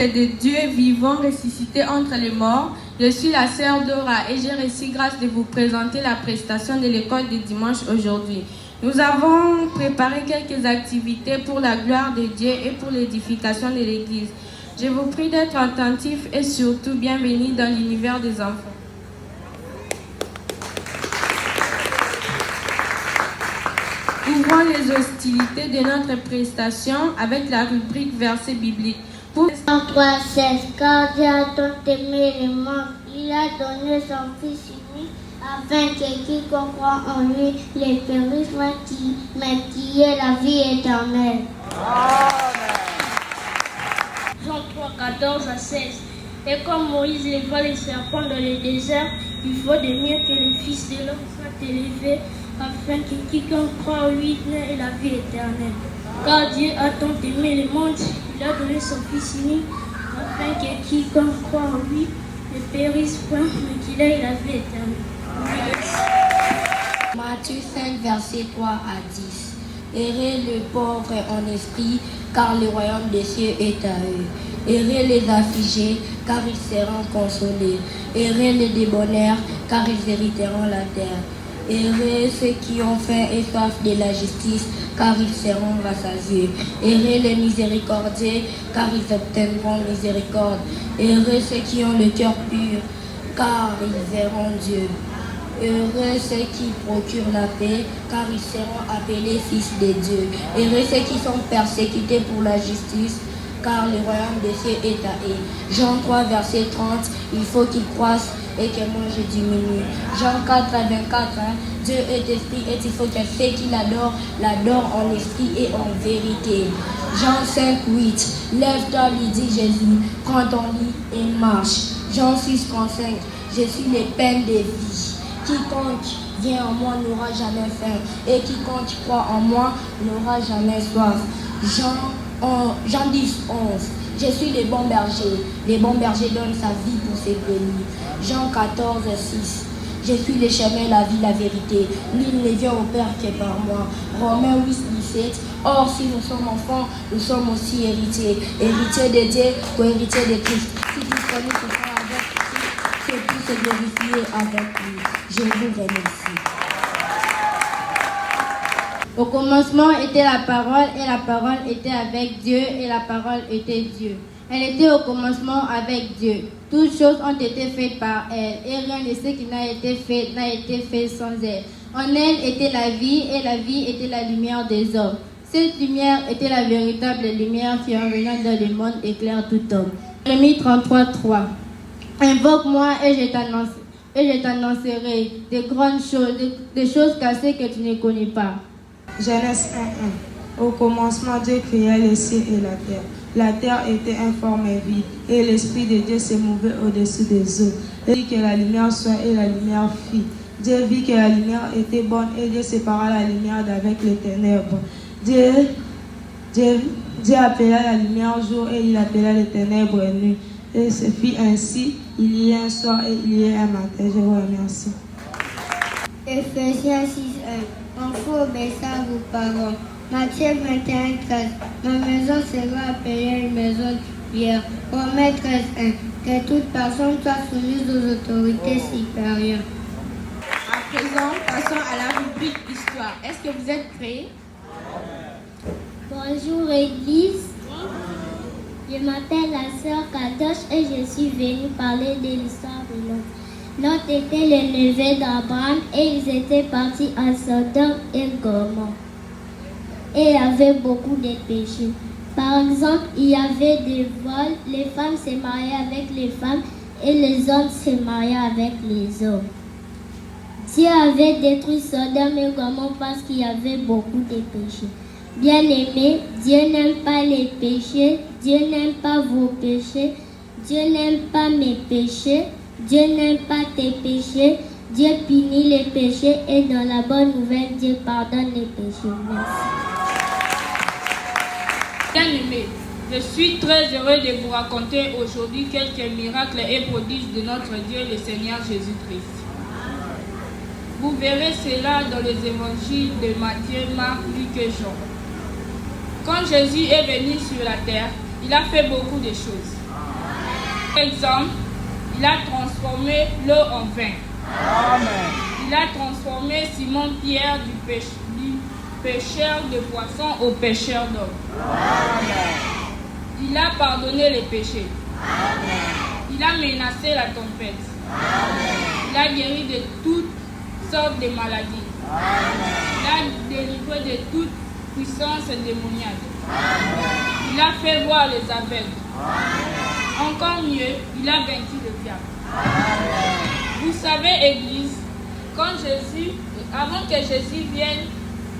De Dieu vivant ressuscité entre les morts, je suis la sœur Dora et j'ai reçu grâce de vous présenter la prestation de l'école de dimanche aujourd'hui. Nous avons préparé quelques activités pour la gloire de Dieu et pour l'édification de l'Église. Je vous prie d'être attentifs et surtout bienvenus dans l'univers des enfants. Ouvrons les hostilités de notre prestation avec la rubrique verset biblique. Pour 3,16, car Dieu a tant aimé le monde, il a donné son Fils unique, afin que quiconque croit en lui ne périsse pas, mais qui ait la vie éternelle. Jean 3,14-16. Et comme Moïse éleva les serpents dans le désert, il faut de mieux que le Fils de l'homme soit élevé, afin que quiconque croit en lui ait la vie éternelle. Car Dieu a tant aimé le monde, il a donné son Fils unique, afin que quiconque croit en lui ne périsse point, mais qu'il ait la vie éternelle. Matthieu 5, verset 3 à 10. Heureux les pauvres en esprit, car le royaume des cieux est à eux. Heureux les affligés, car ils seront consolés. Heureux les débonnaires, car ils hériteront la terre. Heureux ceux qui ont faim et soif de la justice, car ils seront rassasiés. Heureux les miséricordieux, car ils obtiendront miséricorde. Heureux ceux qui ont le cœur pur, car ils verront Dieu. Heureux ceux qui procurent la paix, car ils seront appelés fils de Dieu. Heureux ceux qui sont persécutés pour la justice, car le royaume des cieux est à eux. Jean 3, verset 30, il faut qu'ils croissent et que moi je diminue. Jean 4, 24, Dieu est esprit et il faut que ceux qui l'adorent en esprit et en vérité. Jean 5, 8, lève-toi, lui dit Jésus, prends ton lit et marche. Jean 6, 35, je suis le pain de vie. Quiconque vient en moi n'aura jamais faim et quiconque croit en moi n'aura jamais soif. Jean 10, 11. Je suis le bon berger. Le bon berger donne sa vie pour ses brebis. Jean 14, 6. Je suis le chemin, la vie, la vérité. Nul ne vient au Père que par moi. Romains 8, 17. Or, si nous sommes enfants, nous sommes aussi héritiers. Héritiers de Dieu, co-héritiers de Christ. Si Christ nous souffrons avec Christ, c'est pour se glorifier avec lui. Je vous remercie. Au commencement était la parole, et la parole était avec Dieu, et la parole était Dieu. Elle était au commencement avec Dieu. Toutes choses ont été faites par elle, et rien de ce qui n'a été fait sans elle. En elle était la vie, et la vie était la lumière des hommes. Cette lumière était la véritable lumière qui, en venant dans le monde, éclaire tout homme. Jérémie 33, 3. Invoque-moi et je t'annoncerai des grandes choses, des choses cachées que tu ne connais pas. Genèse 1:1. Au commencement, Dieu créa les cieux et la terre. La terre était informe et vide, et l'Esprit de Dieu se mouvait au-dessus des eaux. Il dit que la lumière soit, et la lumière fit. Dieu vit que la lumière était bonne, et Dieu sépara la lumière d'avec les ténèbres. Dieu appela la lumière jour, et il appela les ténèbres nuit. Et ce fit ainsi. Il y a un soir et il y a un matin. Je vous remercie. Ephésiens 6:1. Enfants, obéissez à vos parents. Matthieu 21:13. Ma maison sera appelée une maison de prière. Romains 13:1. Que toute personne soit soumise aux autorités supérieures. À présent, passons à la rubrique Histoire. Est-ce que vous êtes prêts? Bonjour Église. Je m'appelle la sœur Kadosh et je suis venue parler de l'histoire de Lot. Lot était le neveu d'Abraham et ils étaient partis à Sodome et Gomorrhe. Et il y avait beaucoup de péchés. Par exemple, il y avait des vols, les femmes se mariaient avec les femmes et les hommes se mariaient avec les hommes. Dieu avait détruit Sodome et Gomorrhe parce qu'il y avait beaucoup de péchés. Bien-aimés, Dieu n'aime pas les péchés, Dieu n'aime pas vos péchés, Dieu n'aime pas mes péchés, Dieu n'aime pas tes péchés, Dieu punit les péchés et dans la bonne nouvelle, Dieu pardonne les péchés. Merci. Bien-aimés, je suis très heureux de vous raconter aujourd'hui quelques miracles et prodiges de notre Dieu, le Seigneur Jésus-Christ. Vous verrez cela dans les évangiles de Matthieu, Marc, Luc et Jean. Quand Jésus est venu sur la terre, il a fait beaucoup de choses. Par exemple, il a transformé l'eau en vin. Amen. Il a transformé Simon-Pierre du pêcheur de poissons au pêcheur d'hommes. Il a pardonné les péchés. Amen. Il a menacé la tempête. Amen. Il a guéri de toutes sortes de maladies. Amen. Il a délivré de toute puissance démoniaque. Amen. Il a fait voir les aveugles. Amen. Encore mieux, il a vaincu le diable. Amen. Vous savez, Église, avant que Jésus vienne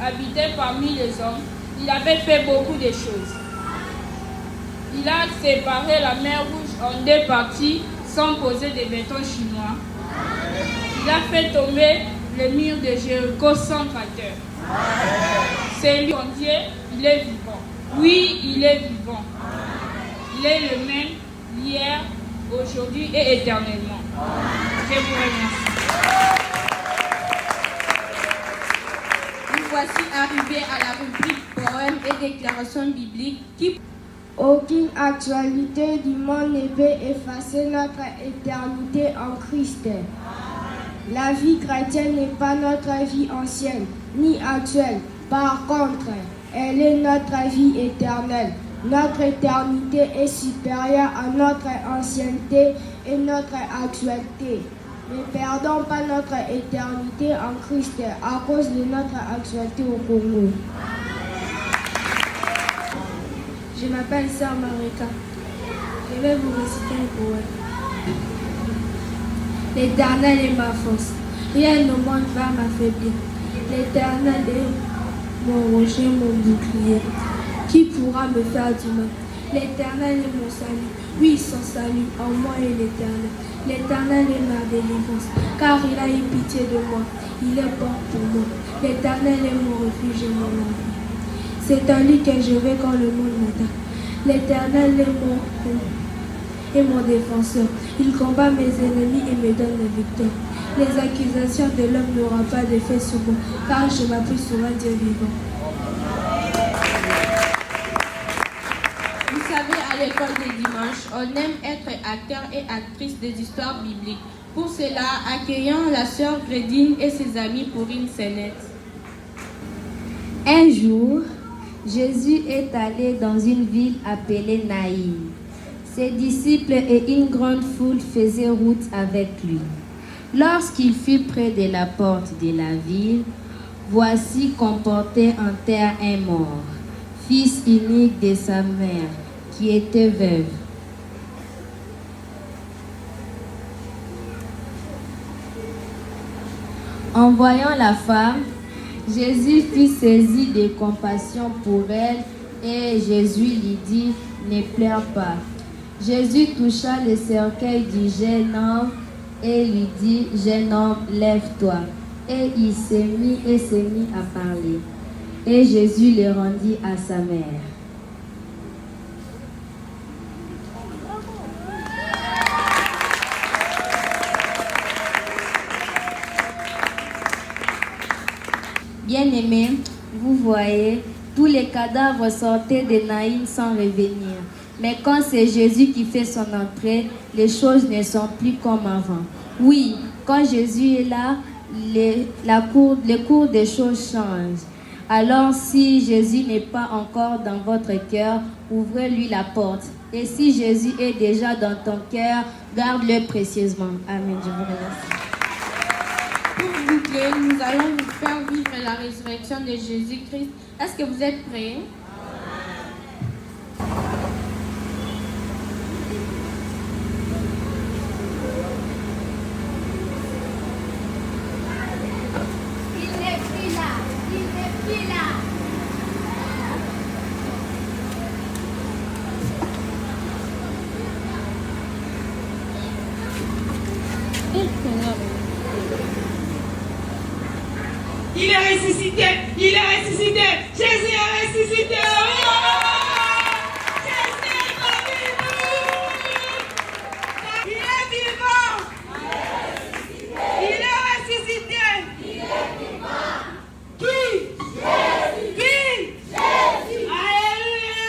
habiter parmi les hommes, il avait fait beaucoup de choses. Il a séparé la mer Rouge en deux parties sans poser des bétons chinois. Il a fait tomber le mur de Jéricho sans tracteur. C'est lui, mon Dieu, il est vivant. Oui, il est vivant. Il est le même hier, aujourd'hui et éternellement. Je vous remercie. Nous voici arrivés à la rubrique poèmes et déclarations bibliques qui... Aucune actualité du monde ne peut effacer notre éternité en Christ. La vie chrétienne n'est pas notre vie ancienne, ni actuelle. Par contre, elle est notre vie éternelle. Notre éternité est supérieure à notre ancienneté et notre actualité. Ne perdons pas notre éternité en Christ à cause de notre actualité au Congo. Je m'appelle Sœur Marika. Je vais vous réciter un poème. L'Éternel est ma force. Rien au monde va m'affaiblir. L'Éternel est mon rocher, mon bouclier. Qui pourra me faire du mal? L'Éternel est mon salut. Oui, son salut en moi est l'Éternel. L'Éternel est ma délivrance, car il a eu pitié de moi. Il est bon pour moi. L'Éternel est mon refuge et mon abri. C'est à lui que je vais quand le monde m'attaque. L'Éternel est mon défenseur. Il combat mes ennemis et me donne la victoire. Les accusations de l'homme n'auront pas d'effet sur moi, car je m'appuie sur un Dieu vivant. Vous savez, à l'école des dimanches, on aime être acteur et actrice des histoires bibliques. Pour cela, accueillons la sœur Grédine et ses amis pour une scénette. Un jour, Jésus est allé dans une ville appelée Naïm. Ses disciples et une grande foule faisaient route avec lui. Lorsqu'il fut près de la porte de la ville, voici qu'on portait en terre un mort, fils unique de sa mère, qui était veuve. En voyant la femme, Jésus fut saisi de compassion pour elle et Jésus lui dit, ne pleure pas. Jésus toucha le cercueil du jeune homme et lui dit, jeune homme, lève-toi. Et il s'est mis à parler. Et Jésus le rendit à sa mère. Bien-aimés, vous voyez, tous les cadavres sortaient de Naïm sans revenir. Mais quand c'est Jésus qui fait son entrée, les choses ne sont plus comme avant. Oui, quand Jésus est là, le cours des choses change. Alors si Jésus n'est pas encore dans votre cœur, ouvrez-lui la porte. Et si Jésus est déjà dans ton cœur, garde-le précieusement. Amen. Je vous remercie. Pour boucler, nous allons vous faire vivre la résurrection de Jésus-Christ. Est-ce que vous êtes prêts? Il est ressuscité, il est ressuscité, Jésus est ressuscité. Jésus est parmi nous. Il est vivant. Il est ressuscité. Il est vivant. Qui? Jésus. Qui? Jésus. Alléluia.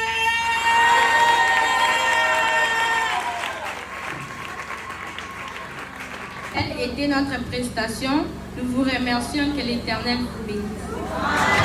Elle était notre prestation. Nous vous remercions, que l'Éternel vous bénisse.